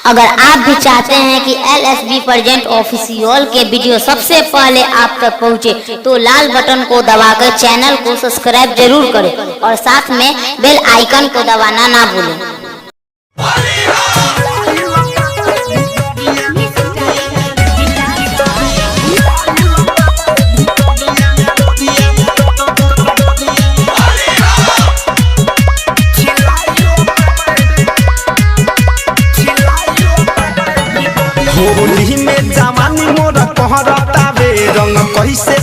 अगर आप भी चाहते हैं कि LSB प्रेजेंट ऑफिशियल के वीडियो सबसे पहले आप तक पहुंचे तो लाल बटन को दबाकर चैनल को सब्सक्राइब जरूर करें और साथ में बेल आइकन को दबाना ना भूलें। होली में जवानी मोर कहरता बे रंग कैसे